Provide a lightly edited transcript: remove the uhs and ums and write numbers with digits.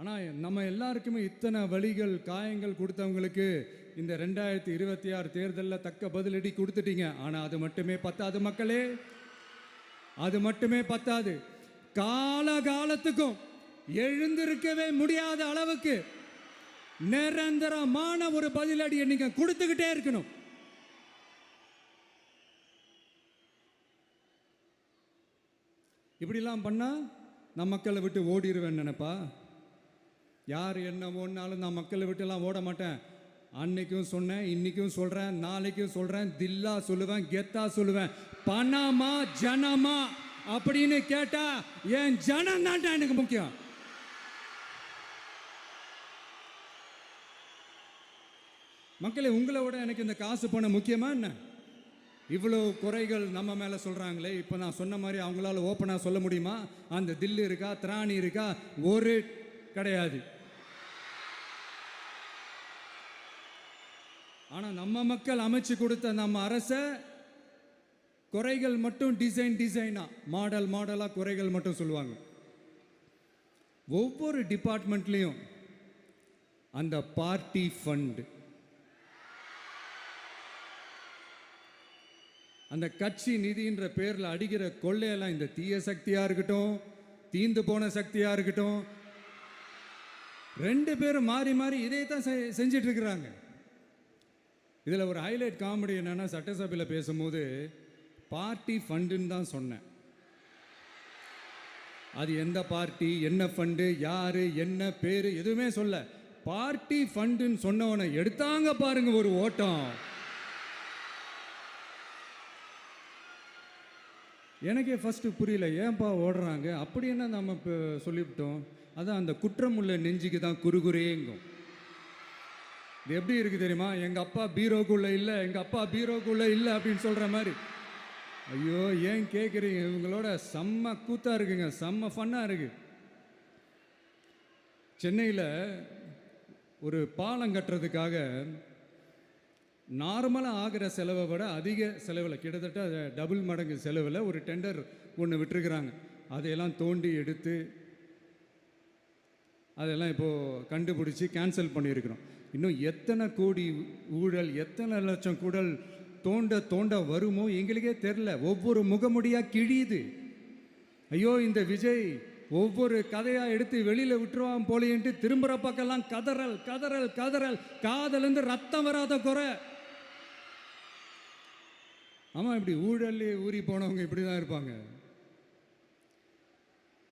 ஆனால் நம்ம எல்லாருக்குமே இத்தனை வலிகள் காயங்கள் கொடுத்தவங்களுக்கு இந்த 2026 தேர்தலில் தக்க பதிலடி கொடுத்துட்டீங்க. ஆனால் அது மட்டுமே பத்தாது மக்களே, அது மட்டுமே பத்தாது. காலகாலத்துக்கும் எழுந்திருக்கவே முடியாத அளவுக்கு நிரந்தரமான ஒரு பதிலடியை நீங்க கொடுத்துக்கிட்டே இருக்கணும். இப்படிலாம் பண்ணா நான் மக்களை விட்டு ஓடிடுவேன் நினைப்பா? யார் என்ன ஓடினாலும் நான் மக்களை விட்டுலாம் ஓட மாட்டேன். அன்னைக்கும் சொன்னேன், இன்னைக்கும் சொல்றேன், நாளைக்கும் சொல்றேன், தில்லா சொல்லுவேன், கெத்தா சொல்லுவேன். பணமா ஜனமா அப்படின்னு கேட்டா என் ஜனம் தான்டா எனக்கு முக்கியம். மக்களே, உங்களை விட எனக்கு இந்த காசு பணம் முக்கியமா என்ன? இவ்வளோ குறைகள் நம்ம மேலே சொல்கிறாங்களே, இப்போ நான் சொன்ன மாதிரி அவங்களால ஓப்பனாக சொல்ல முடியுமா? அந்த தில்லு இருக்கா, திராணி இருக்கா? ஒரு கிடையாது. ஆனால் நம்ம மக்கள் அமைச்சு கொடுத்த நம்ம அரச குறைகள் மட்டும் டிசைனா மாடலாக குறைகள் மட்டும் சொல்லுவாங்க. ஒவ்வொரு டிபார்ட்மெண்ட்லேயும் அந்த பார்ட்டி ஃபண்ட், அந்த கட்சி நிதின்ற பேரில் அடிக்கிற கொள்ளையெல்லாம் இந்த தீய சக்தியாக இருக்கட்டும், தீந்து போன சக்தியாக இருக்கட்டும், ரெண்டு பேரும் மாறி மாறி இதே தான் செஞ்சிட்டு இருக்கிறாங்க. இதில் ஒரு ஹைலைட் காமெடி என்னன்னா, சட்டசபையில் பேசும்போது பார்ட்டி ஃபண்டுன்னு தான் சொன்னேன். அது எந்த பார்ட்டி, என்ன ஃபண்டு, யாரு, என்ன பேர் எதுவுமே சொல்ல. பார்ட்டி ஃபண்டுன்னு சொன்னவனை எடுத்தாங்க பாருங்க ஒரு ஓட்டம். எனக்கே ஃபஸ்ட்டு புரியல, ஏன்பா ஓடுறாங்க அப்படி என்ன நம்ம இப்போ சொல்லிவிட்டோம். அதான் அந்த குற்றம் உள்ள நெஞ்சுக்கு தான் குறுகுறேங்கும். இது எப்படி இருக்குது தெரியுமா? எங்கள் அப்பா பீரோக்குள்ளே இல்லை, எங்கள் அப்பா பீரோக்குள்ளே இல்லை அப்படின்னு சொல்கிற மாதிரி. ஐயோ, ஏன் கேட்குறீங்க? இவங்களோட செம்ம கூத்தாக இருக்குங்க, செம்ம ஃபன்னாக இருக்குது. சென்னையில் ஒரு பாலம் கட்டுறதுக்காக நார்மலாக ஆகிற செலவை விட அதிக செலவில், கிட்டத்தட்ட டபுள் மடங்கு செலவில் ஒரு டெண்டர் ஒன்று விட்டுருக்குறாங்க. அதையெல்லாம் தோண்டி எடுத்து அதெல்லாம் இப்போது கண்டுபிடிச்சி கேன்சல் பண்ணியிருக்கிறோம். இன்னும் எத்தனை கோடி ஊழல், எத்தனை லட்சம் கூடல் தோண்ட வருமோ எங்களுக்கே தெரில. ஒவ்வொரு முகமுடியாக கிழியுது. ஐயோ, இந்த விஜய் ஒவ்வொரு கதையாக எடுத்து வெளியில் விட்டுருவான் போலேன்ட்டு திரும்புகிற பக்கம்லாம் கதறல் கதறல் கதறல். காதலேருந்து ரத்தம் வராத குறை. ஆமாம், இப்படி ஊழல் ஊறி போனவங்க இப்படி தான் இருப்பாங்க.